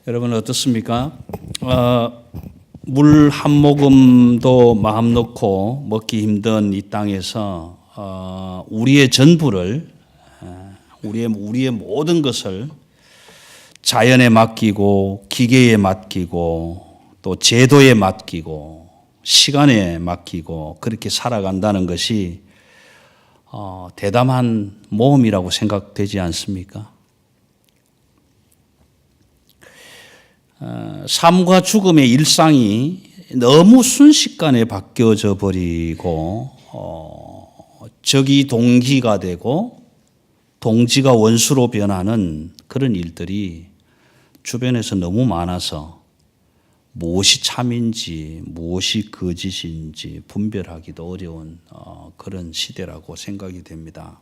여러분 어떻습니까? 물 한 모금도 마음 놓고 먹기 힘든 이 땅에서 우리의 전부를 우리의 모든 것을 자연에 맡기고 기계에 맡기고 또 제도에 맡기고 시간에 맡기고 그렇게 살아간다는 것이 대담한 모험이라고 생각되지 않습니까? 삶과 죽음의 일상이 너무 순식간에 바뀌어져 버리고 적이 동기가 되고 동지가 원수로 변하는 그런 일들이 주변에서 너무 많아서 무엇이 참인지 무엇이 거짓인지 분별하기도 어려운 그런 시대라고 생각이 됩니다.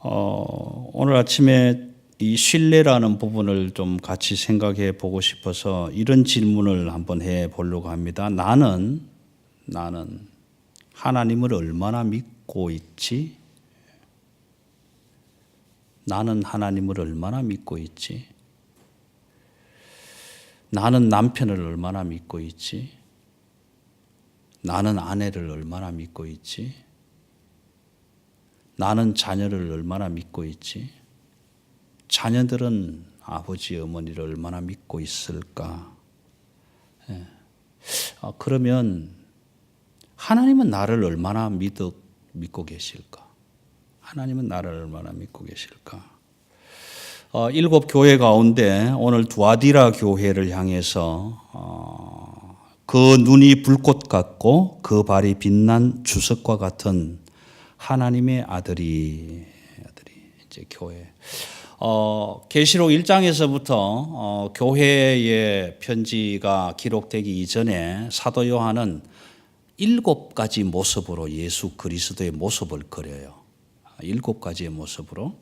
오늘 아침에 이 신뢰라는 부분을 좀 같이 생각해 보고 싶어서 이런 질문을 한번 해 보려고 합니다. 나는 하나님을 얼마나 믿고 있지? 나는 하나님을 얼마나 믿고 있지? 나는 남편을 얼마나 믿고 있지? 나는 아내를 얼마나 믿고 있지? 나는 자녀를 얼마나 믿고 있지? 자녀들은 아버지, 어머니를 얼마나 믿고 있을까? 그러면 하나님은 나를 얼마나 믿고 계실까? 하나님은 나를 얼마나 믿고 계실까? 7 교회 가운데 오늘 두아디라 교회를 향해서 그 눈이 불꽃 같고 그 발이 빛난 주석과 같은 하나님의 아들이 이제 교회. 계시록 1장에서부터 교회의 편지가 기록되기 이전에 사도 요한은 7가지 모습으로 예수 그리스도의 모습을 그려요. 7가지의 모습으로.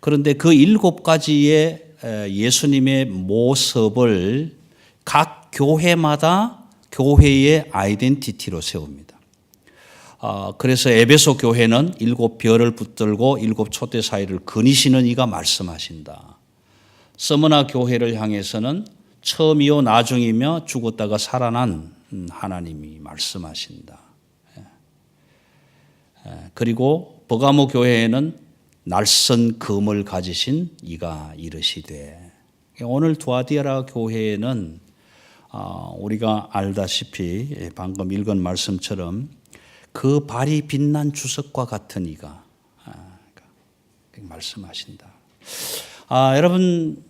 그런데 그 7가지의 예수님의 모습을 각 교회마다 교회의 아이덴티티로 세웁니다. 그래서 에베소 교회는 7별을 붙들고 7 촛대 사이를 거니시는 이가 말씀하신다. 서머나 교회를 향해서는 처음이요 나중이며 죽었다가 살아난 하나님이 말씀하신다. 그리고 버가모 교회에는 날선 검을 가지신 이가 이르시되, 오늘 두아디라 교회에는 우리가 알다시피 방금 읽은 말씀처럼 그 발이 빛난 주석과 같은 이가 말씀하신다. 여러분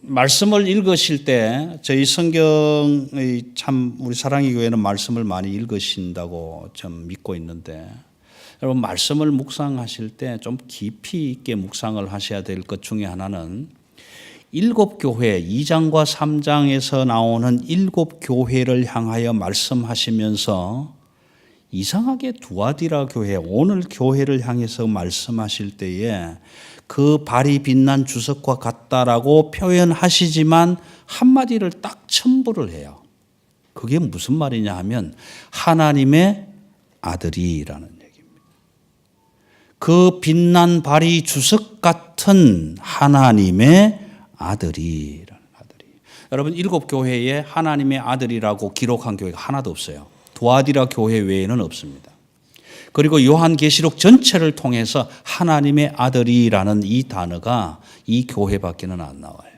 말씀을 읽으실 때 저희 성경의 참 우리 사랑의 교회는 말씀을 많이 읽으신다고 좀 믿고 있는데, 여러분 말씀을 묵상하실 때 좀 깊이 있게 묵상을 하셔야 될 것 중에 하나는 7 교회 2장과 3장에서 나오는 7 교회를 향하여 말씀하시면서 이상하게 두아디라 교회, 오늘 교회를 향해서 말씀하실 때에 그 발이 빛난 주석과 같다라고 표현하시지만 한마디를 딱 첨부를 해요. 그게 무슨 말이냐 하면 하나님의 아들이라는 얘기입니다. 그 빛난 발이 주석 같은 하나님의 아들이라는 아들이. 여러분 7 교회에 하나님의 아들이라고 기록한 교회가 하나도 없어요. 두아디라 교회 외에는 없습니다. 그리고 요한계시록 전체를 통해서 하나님의 아들이라는 이 단어가 이 교회밖에는 안 나와요.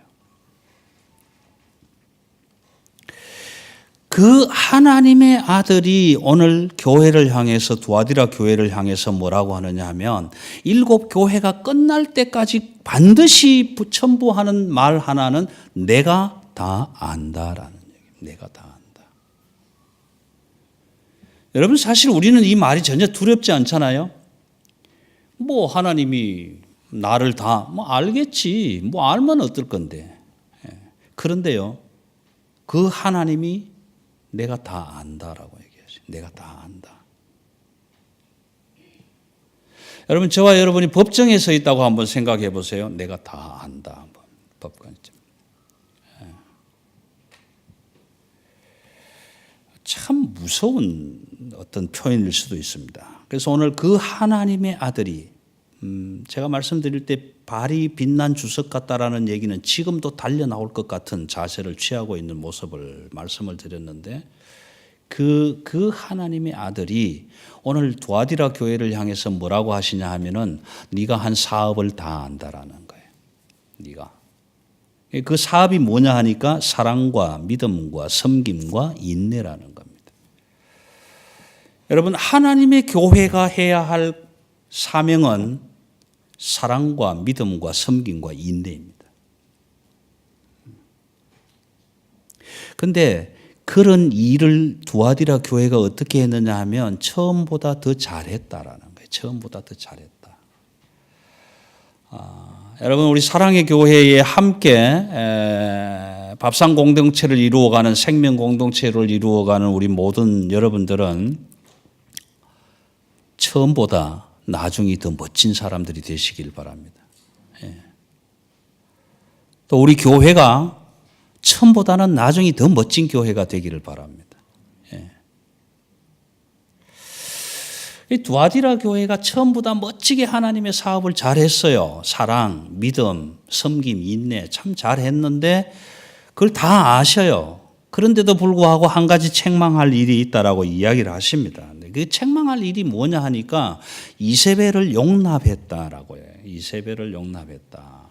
그 하나님의 아들이 오늘 교회를 향해서 두아디라 교회를 향해서 뭐라고 하느냐 하면 7 교회가 끝날 때까지 반드시 첨부하는 말 하나는 내가 다 안다라는 얘기입니다. 내가 다 안다. 여러분 사실 우리는 이 말이 전혀 두렵지 않잖아요. 뭐 하나님이 나를 다 알겠지. 알면 어떨 건데. 그런데요. 그 하나님이 내가 다 안다라고 얘기하죠. 내가 다 안다. 여러분 저와 여러분이 법정에 서 있다고 한번 생각해 보세요. 내가 다 안다. 한번 법관점. 참 무서운 어떤 표현일 수도 있습니다. 그래서 오늘 그 하나님의 아들이 제가 말씀드릴 때 발이 빛난 주석 같다라는 얘기는 지금도 달려 나올 것 같은 자세를 취하고 있는 모습을 말씀을 드렸는데 그 하나님의 아들이 오늘 두아디라 교회를 향해서 뭐라고 하시냐 하면은 네가 한 사업을 다 안다라는 거예요. 네가. 그 사업이 뭐냐 하니까 사랑과 믿음과 섬김과 인내라는 겁니다. 여러분, 하나님의 교회가 해야 할 사명은 사랑과 믿음과 섬김과 인내입니다. 그런데 그런 일을 두아디라 교회가 어떻게 했느냐 하면 처음보다 더 잘했다라는 거예요. 처음보다 더 잘했다. 여러분, 우리 사랑의 교회에 함께 밥상 공동체를 이루어가는 생명 공동체를 이루어가는 우리 모든 여러분들은 처음보다 나중이 더 멋진 사람들이 되시길 바랍니다. 또 우리 교회가 처음보다는 나중이 더 멋진 교회가 되기를 바랍니다. 이 두아디라 교회가 처음보다 멋지게 하나님의 사업을 잘했어요. 사랑, 믿음, 섬김, 인내 참 잘했는데 그걸 다 아셔요. 그런데도 불구하고 한 가지 책망할 일이 있다라고 이야기를 하십니다. 그 책망할 일이 뭐냐 하니까 이세벨을 용납했다라고 해요. 이세벨을 용납했다.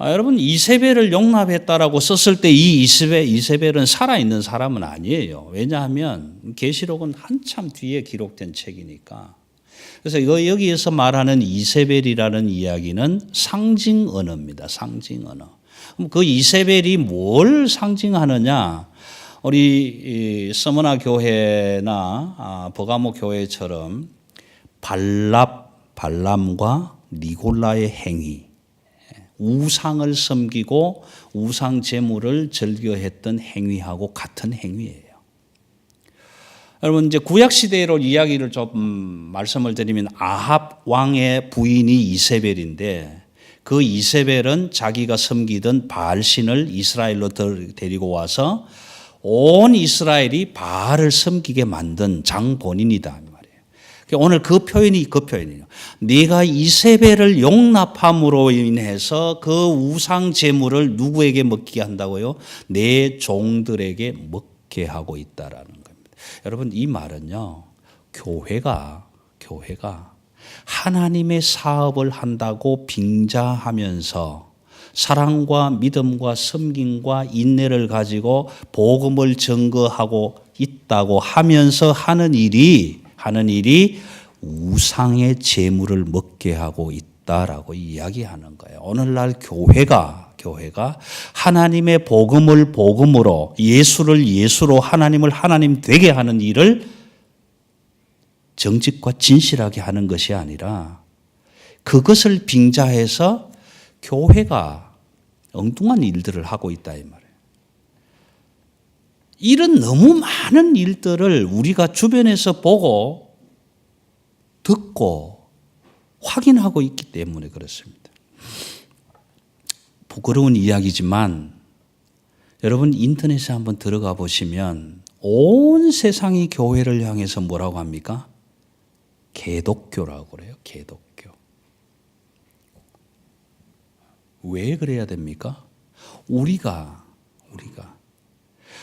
여러분, 이세벨을 용납했다라고 썼을 때 이 이세벨은 살아있는 사람은 아니에요. 왜냐하면 계시록은 한참 뒤에 기록된 책이니까. 그래서 여기에서 말하는 이세벨이라는 이야기는 상징 언어입니다. 상징 언어. 그럼 그 이세벨이 뭘 상징하느냐? 우리 서머나 교회나 버가모 교회처럼 발람과 니골라의 행위, 우상을 섬기고 우상 제물을 즐겨했던 행위하고 같은 행위예요. 여러분, 이제 구약 시대로 이야기를 좀 말씀을 드리면 아합 왕의 부인이 이세벨인데 그 이세벨은 자기가 섬기던 바알신을 이스라엘로 데리고 와서 온 이스라엘이 바알을 섬기게 만든 장본인이다 말이에요. 오늘 그 표현이에요. 네가 이세벨을 용납함으로 인해서 그 우상 제물을 누구에게 먹게 한다고요? 내 종들에게 먹게 하고 있다라는 겁니다. 여러분, 이 말은요, 교회가 하나님의 사업을 한다고 빙자하면서 사랑과 믿음과 섬김과 인내를 가지고 복음을 증거하고 있다고 하면서 하는 일이 우상의 제물을 먹게 하고 있다라고 이야기하는 거예요. 오늘날 교회가 하나님의 복음을 복음으로, 예수를 예수로, 하나님을 하나님 되게 하는 일을 정직과 진실하게 하는 것이 아니라 그것을 빙자해서 교회가 엉뚱한 일들을 하고 있다 이 말이에요. 이런 너무 많은 일들을 우리가 주변에서 보고 듣고 확인하고 있기 때문에 그렇습니다. 부끄러운 이야기지만 여러분, 인터넷에 한번 들어가 보시면 온 세상이 교회를 향해서 뭐라고 합니까? 개독교라고 그래요. 개독교. 왜 그래야 됩니까? 우리가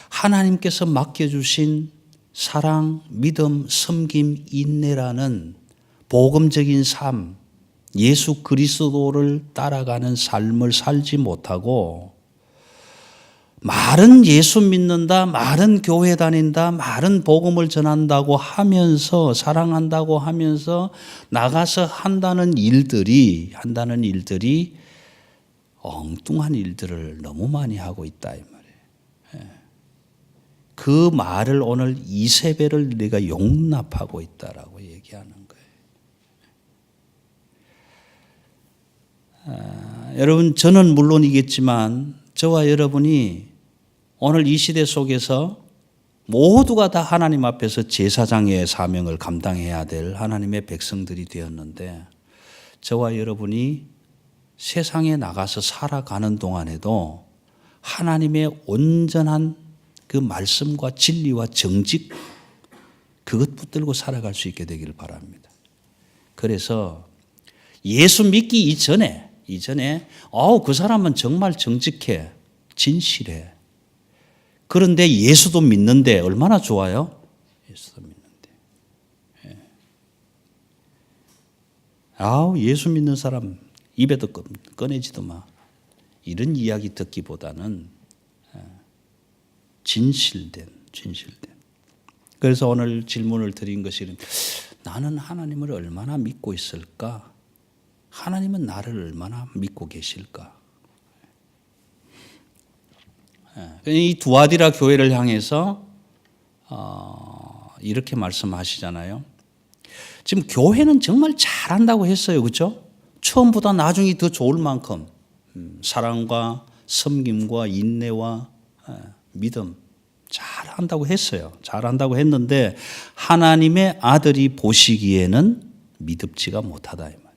하나님께서 맡겨주신 사랑, 믿음, 섬김, 인내라는 복음적인 삶, 예수 그리스도를 따라가는 삶을 살지 못하고 말은 예수 믿는다, 말은 교회 다닌다, 말은 복음을 전한다고 하면서 사랑한다고 하면서 나가서 한다는 일들이 엉뚱한 일들을 너무 많이 하고 있다 이 말이에요. 그 말을 오늘 이세벨을 네가 용납하고 있다라고 얘기하는 거예요. 여러분, 저는 물론이겠지만 저와 여러분이 오늘 이 시대 속에서 모두가 다 하나님 앞에서 제사장의 사명을 감당해야 될 하나님의 백성들이 되었는데 저와 여러분이 세상에 나가서 살아가는 동안에도 하나님의 온전한 그 말씀과 진리와 정직 그것 붙들고 살아갈 수 있게 되기를 바랍니다. 그래서 예수 믿기 이전에 그 사람은 정말 정직해, 진실해. 그런데 예수도 믿는데 얼마나 좋아요? 예수도 믿는데. 예수 믿는 사람 입에도 꺼내지도 마. 이런 이야기 듣기보다는 진실된. 그래서 오늘 질문을 드린 것이 나는 하나님을 얼마나 믿고 있을까? 하나님은 나를 얼마나 믿고 계실까? 이 두아디라 교회를 향해서 이렇게 말씀하시잖아요. 지금 교회는 정말 잘한다고 했어요. 그렇죠? 처음보다 나중에 더 좋을 만큼 사랑과 섬김과 인내와 믿음 잘한다고 했어요. 잘한다고 했는데 하나님의 아들이 보시기에는 미덥지가 못하다 이 말이에요.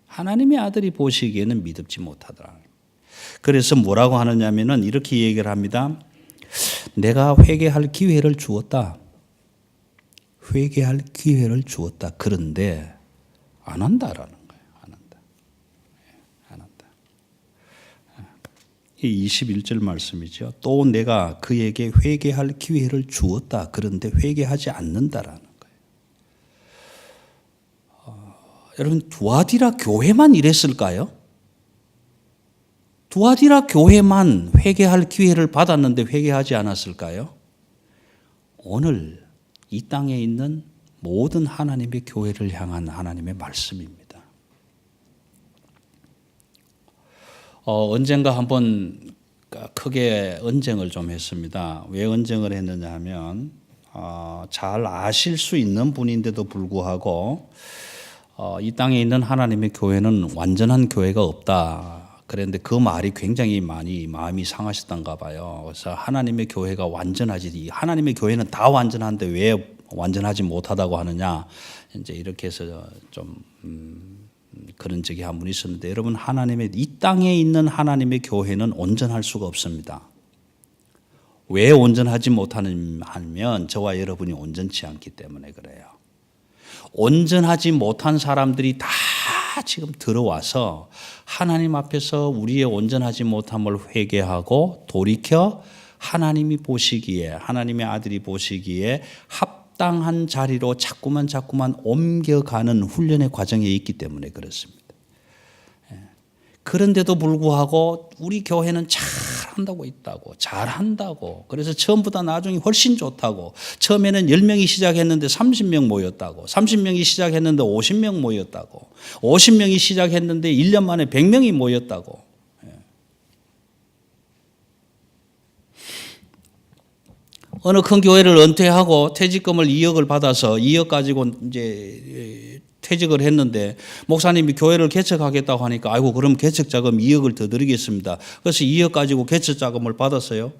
하나님의 아들이 보시기에는 미덥지 못하더라. 그래서 뭐라고 하느냐면은 이렇게 얘기를 합니다. 내가 회개할 기회를 주었다. 회개할 기회를 주었다. 그런데 안 한다라는 거예요. 안 한다. 이 21절 말씀이죠. 또 내가 그에게 회개할 기회를 주었다. 그런데 회개하지 않는다라는 거예요. 여러분 두아디라 교회만 이랬을까요? 두아디라 교회만 회개할 기회를 받았는데 회개하지 않았을까요? 오늘 이 땅에 있는 모든 하나님의 교회를 향한 하나님의 말씀입니다. 언젠가 한번 크게 언쟁을 좀 했습니다. 왜 언쟁을 했느냐 하면 잘 아실 수 있는 분인데도 불구하고 이 땅에 있는 하나님의 교회는 완전한 교회가 없다. 그런데 그 말이 굉장히 많이 마음이 상하셨던가 봐요. 그래서 하나님의 교회가 완전하지, 하나님의 교회는 다 완전한데 왜 완전하지 못하다고 하느냐. 이제 이렇게 해서 좀 그런 적이 한 번 있었는데 여러분 이 땅에 있는 하나님의 교회는 온전할 수가 없습니다. 왜 온전하지 못하냐면 저와 여러분이 온전치 않기 때문에 그래요. 온전하지 못한 사람들이 다 지금 들어와서 하나님 앞에서 우리의 온전하지 못함을 회개하고 돌이켜 하나님이 보시기에 하나님의 아들이 보시기에 합당한 자리로 자꾸만 옮겨가는 훈련의 과정에 있기 때문에 그렇습니다. 그런데도 불구하고 우리 교회는 잘한다고 그래서 처음보다 나중에 훨씬 좋다고 처음에는 10명이 시작했는데 30명 모였다고 30명이 시작했는데 50명 모였다고 50명이 시작했는데 1년 만에 100명이 모였다고 어느 큰 교회를 은퇴하고 퇴직금을 2억을 받아서 2억 가지고 이제 퇴직을 했는데 목사님이 교회를 개척하겠다고 하니까 아이고 그럼 개척자금 2억을 더 드리겠습니다. 그래서 2억 가지고 개척자금을 받았어요.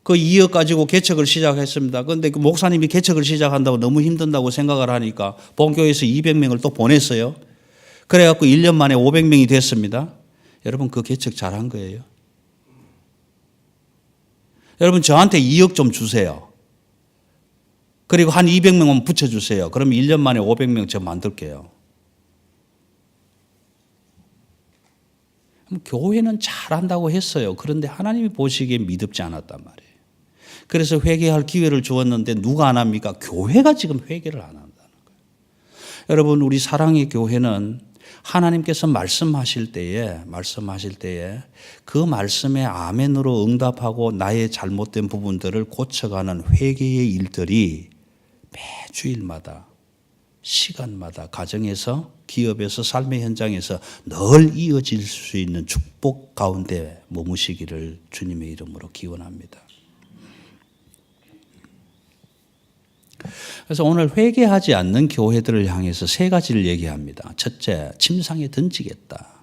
그 2억 가지고 개척을 시작했습니다. 그런데 그 목사님이 개척을 시작한다고 너무 힘든다고 생각을 하니까 본교회에서 200명을 또 보냈어요. 그래갖고 1년 만에 500명이 됐습니다. 여러분 그 개척 잘한 거예요. 여러분 저한테 2억 좀 주세요. 그리고 한 200명만 붙여주세요. 그럼 1년 만에 500명 저 만들게요. 교회는 잘한다고 했어요. 그런데 하나님이 보시기에 미덥지 않았단 말이에요. 그래서 회개할 기회를 주었는데 누가 안 합니까? 교회가 지금 회개를 안 한다는 거예요. 여러분 우리 사랑의 교회는 하나님께서 말씀하실 때에 그 말씀에 아멘으로 응답하고 나의 잘못된 부분들을 고쳐가는 회개의 일들이 매주일마다 시간마다 가정에서 기업에서 삶의 현장에서 늘 이어질 수 있는 축복 가운데 머무시기를 주님의 이름으로 기원합니다. 그래서 오늘 회개하지 않는 교회들을 향해서 세 가지를 얘기합니다. 첫째, 침상에 던지겠다.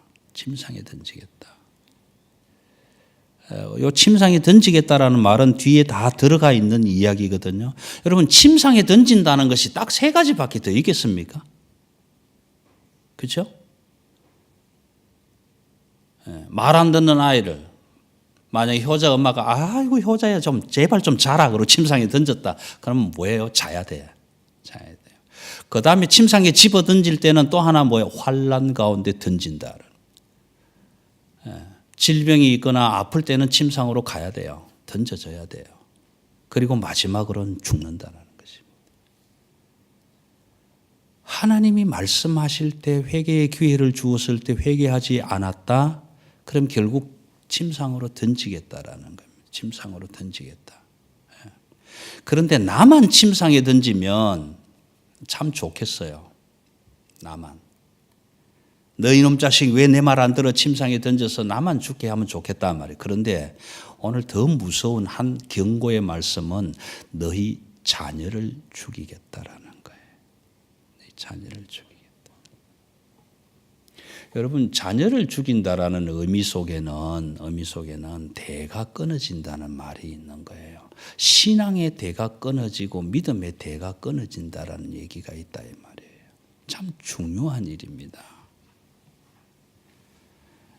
이 침상에 던지겠다라는 말은 뒤에 다 들어가 있는 이야기거든요. 여러분 침상에 던진다는 것이 딱 세 가지밖에 더 있겠습니까? 그렇죠? 말 안 듣는 아이를 만약에 효자 엄마가 아이고 효자야 좀 제발 좀 자라 그러고 침상에 던졌다. 그러면 뭐예요? 자야 돼요. 그 다음에 침상에 집어 던질 때는 또 하나 뭐예요? 환난 가운데 던진다. 질병이 있거나 아플 때는 침상으로 가야 돼요. 던져져야 돼요. 그리고 마지막으로는 죽는다는 것입니다. 하나님이 말씀하실 때 회개의 기회를 주었을 때 회개하지 않았다? 그럼 결국 침상으로 던지겠다라는 겁니다. 침상으로 던지겠다. 그런데 나만 침상에 던지면 참 좋겠어요. 나만. 너 이놈 자식 왜 내 말 안 들어 침상에 던져서 나만 죽게 하면 좋겠단 말이에요. 그런데 오늘 더 무서운 한 경고의 말씀은 너희 자녀를 죽이겠다라는 거예요. 너희 자녀를 죽이겠다. 여러분, 자녀를 죽인다라는 의미 속에는 대가 끊어진다는 말이 있는 거예요. 신앙의 대가 끊어지고 믿음의 대가 끊어진다라는 얘기가 있다 이 말이에요. 참 중요한 일입니다.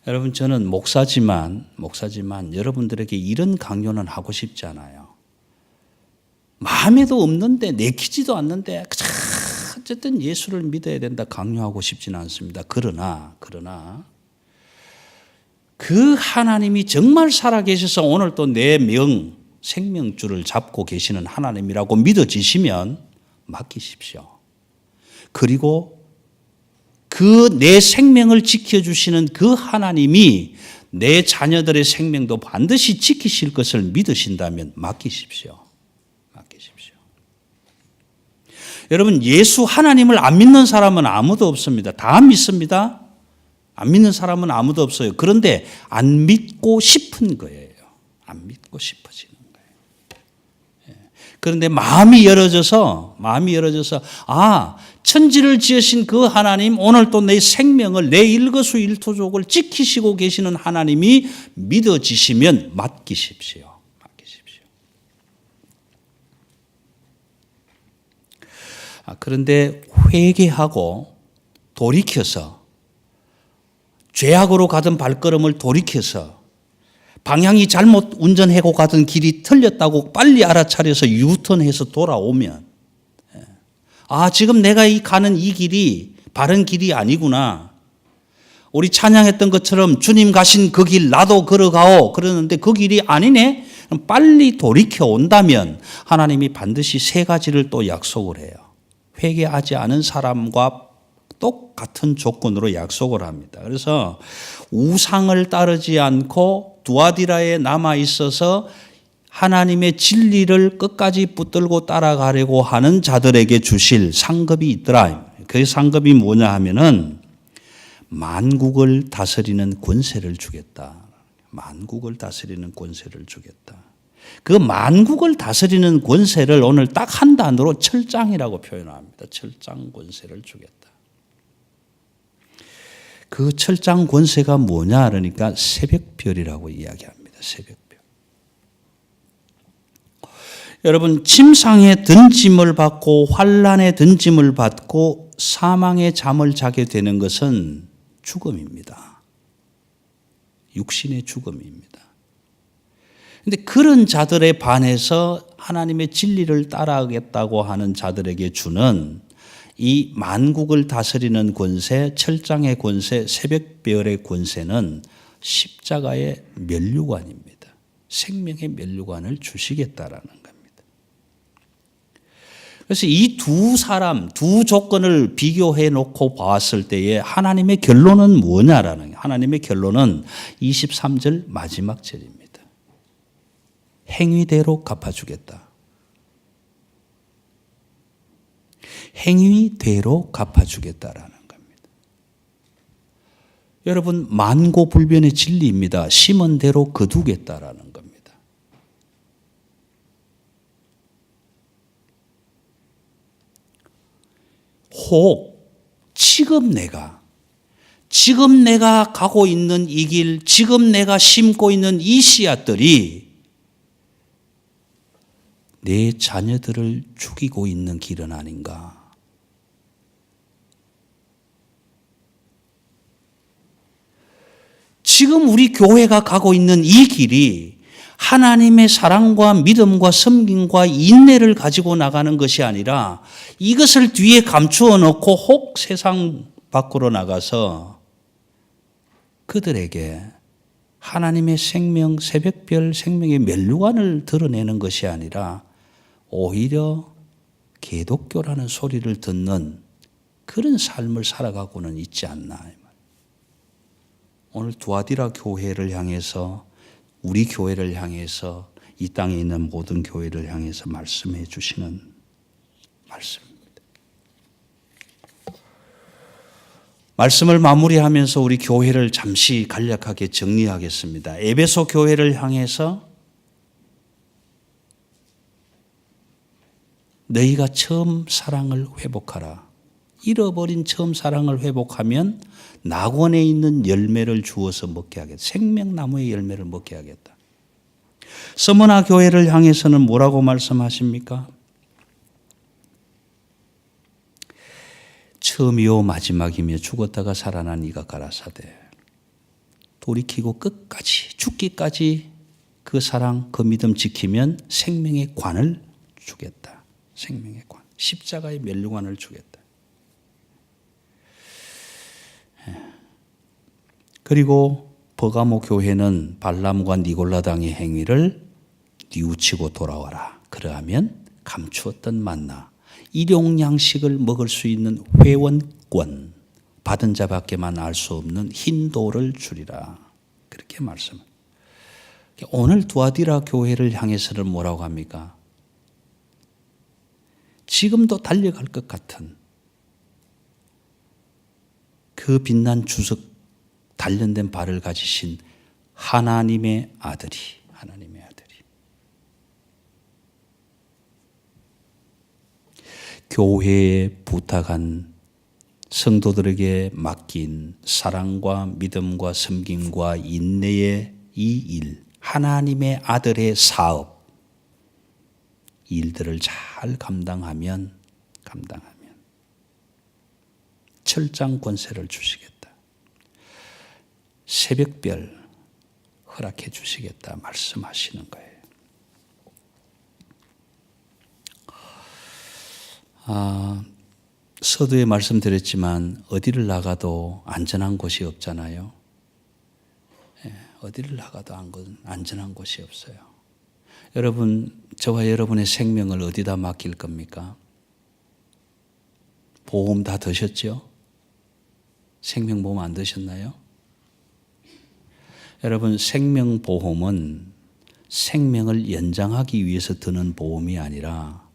여러분, 저는 목사지만 여러분들에게 이런 강요는 하고 싶지 않아요. 마음에도 없는데 내키지도 않는데 어쨌든 예수를 믿어야 된다 강요하고 싶지는 않습니다. 그러나 그 하나님이 정말 살아계셔서 오늘 또 내 생명줄을 잡고 계시는 하나님이라고 믿어지시면 맡기십시오. 그리고 그 내 생명을 지켜주시는 그 하나님이 내 자녀들의 생명도 반드시 지키실 것을 믿으신다면 맡기십시오. 여러분, 예수 하나님을 안 믿는 사람은 아무도 없습니다. 다 믿습니다. 안 믿는 사람은 아무도 없어요. 그런데 안 믿고 싶은 거예요. 안 믿고 싶어지는 거예요. 그런데 마음이 열어져서 천지를 지으신 그 하나님, 오늘 또 내 생명을, 내 일거수일투족을 지키시고 계시는 하나님이 믿어지시면 맡기십시오. 그런데 회개하고 돌이켜서 죄악으로 가던 발걸음을 돌이켜서 방향이 잘못 운전하고 가던 길이 틀렸다고 빨리 알아차려서 유턴해서 돌아오면 지금 내가 가는 이 길이 바른 길이 아니구나. 우리 찬양했던 것처럼 주님 가신 그 길 나도 걸어가오. 그러는데 그 길이 아니네. 그럼 빨리 돌이켜 온다면 하나님이 반드시 세 가지를 또 약속을 해요. 회개하지 않은 사람과 똑같은 조건으로 약속을 합니다. 그래서 우상을 따르지 않고 두아디라에 남아 있어서 하나님의 진리를 끝까지 붙들고 따라가려고 하는 자들에게 주실 상급이 있더라. 그 상급이 뭐냐 하면은 만국을 다스리는 권세를 주겠다. 만국을 다스리는 권세를 주겠다. 그 만국을 다스리는 권세를 오늘 딱 한 단어로 철장이라고 표현합니다. 철장 권세를 주겠다. 그 철장 권세가 뭐냐 그러니까 새벽별이라고 이야기합니다. 새벽별. 여러분, 침상에 던짐을 받고 환난에 던짐을 받고 사망의 잠을 자게 되는 것은 죽음입니다. 육신의 죽음입니다. 그런데 그런 자들에 반해서 하나님의 진리를 따라가겠다고 하는 자들에게 주는 이 만국을 다스리는 권세, 철장의 권세, 새벽별의 권세는 십자가의 면류관입니다. 생명의 면류관을 주시겠다라는 겁니다. 그래서 이 두 조건을 비교해 놓고 봤을 때에 하나님의 결론은 뭐냐라는 거예요. 하나님의 결론은 23절 마지막 절입니다. 행위대로 갚아주겠다. 행위대로 갚아주겠다라는 겁니다. 여러분, 만고불변의 진리입니다. 심은 대로 거두겠다라는 겁니다. 혹 지금 내가 가고 있는 이 길, 지금 내가 심고 있는 이 씨앗들이 내 자녀들을 죽이고 있는 길은 아닌가? 지금 우리 교회가 가고 있는 이 길이 하나님의 사랑과 믿음과 섬김과 인내를 가지고 나가는 것이 아니라 이것을 뒤에 감추어 놓고 혹 세상 밖으로 나가서 그들에게 하나님의 생명, 새벽별 생명의 면류관을 드러내는 것이 아니라 오히려 개독교라는 소리를 듣는 그런 삶을 살아가고는 있지 않나. 오늘 두아디라 교회를 향해서, 우리 교회를 향해서, 이 땅에 있는 모든 교회를 향해서 말씀해 주시는 말씀입니다. 말씀을 마무리하면서 우리 교회를 잠시 간략하게 정리하겠습니다. 에베소 교회를 향해서 너희가 처음 사랑을 회복하라. 잃어버린 처음 사랑을 회복하면 낙원에 있는 열매를 주어서 먹게 하겠다. 생명나무의 열매를 먹게 하겠다. 서머나 교회를 향해서는 뭐라고 말씀하십니까? 처음이요 마지막이며 죽었다가 살아난 이가 가라사대 돌이키고 끝까지 죽기까지 그 사랑 그 믿음 지키면 생명의 관을 주겠다. 생명의 관, 십자가의 면류관을 주겠다. 그리고 버가모 교회는 발람과 니골라당의 행위를 뉘우치고 돌아와라. 그러하면 감추었던 만나, 일용양식을 먹을 수 있는 회원권, 받은 자밖에만 알 수 없는 흰 돌을 주리라. 그렇게 말씀을. 오늘 두아디라 교회를 향해서는 뭐라고 합니까? 지금도 달려갈 것 같은 그 빛난 주석 단련된 발을 가지신 하나님의 아들이, 교회에 부탁한 성도들에게 맡긴 사랑과 믿음과 섬김과 인내의 이 일, 하나님의 아들의 사업, 일들을 잘 감당하면 철장 권세를 주시겠다. 새벽별 허락해 주시겠다 말씀하시는 거예요. 서두에 말씀드렸지만 어디를 나가도 안전한 곳이 없잖아요. 어디를 나가도 안전한 곳이 없어요. 여러분, 저와 여러분의 생명을 어디다 맡길 겁니까? 보험 다 드셨죠? 생명보험 안 드셨나요? 여러분, 생명보험은 생명을 연장하기 위해서 드는 보험이 아니라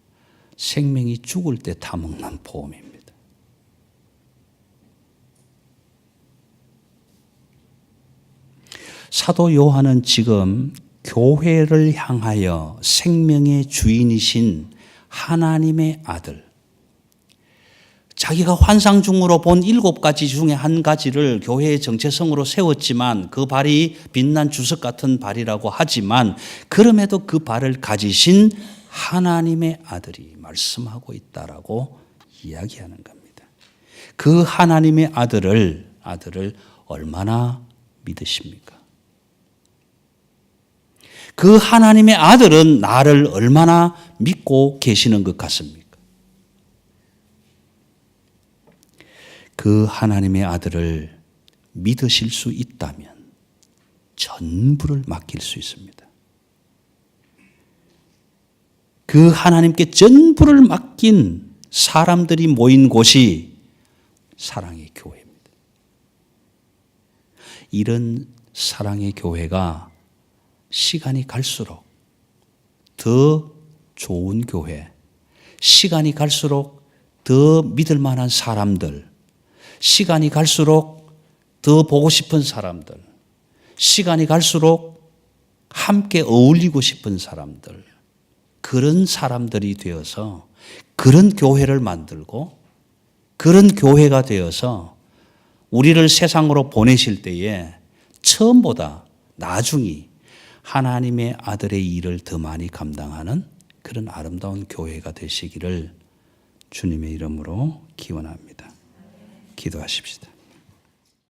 생명이 죽을 때 타먹는 보험입니다. 사도 요한은 지금 교회를 향하여 생명의 주인이신 하나님의 아들, 자기가 환상 중으로 본 7가지 중에 한 가지를 교회의 정체성으로 세웠지만 그 발이 빛난 주석 같은 발이라고 하지만 그럼에도 그 발을 가지신 하나님의 아들이 말씀하고 있다라고 이야기하는 겁니다. 그 하나님의 아들을 얼마나 믿으십니까? 그 하나님의 아들은 나를 얼마나 믿고 계시는 것 같습니까? 그 하나님의 아들을 믿으실 수 있다면 전부를 맡길 수 있습니다. 그 하나님께 전부를 맡긴 사람들이 모인 곳이 사랑의 교회입니다. 이런 사랑의 교회가 시간이 갈수록 더 좋은 교회, 시간이 갈수록 더 믿을 만한 사람들, 시간이 갈수록 더 보고 싶은 사람들, 시간이 갈수록 함께 어울리고 싶은 사람들, 그런 사람들이 되어서 그런 교회를 만들고 그런 교회가 되어서 우리를 세상으로 보내실 때에 처음보다 나중이 하나님의 아들의 일을 더 많이 감당하는 그런 아름다운 교회가 되시기를 주님의 이름으로 기원합니다. 기도하십시다.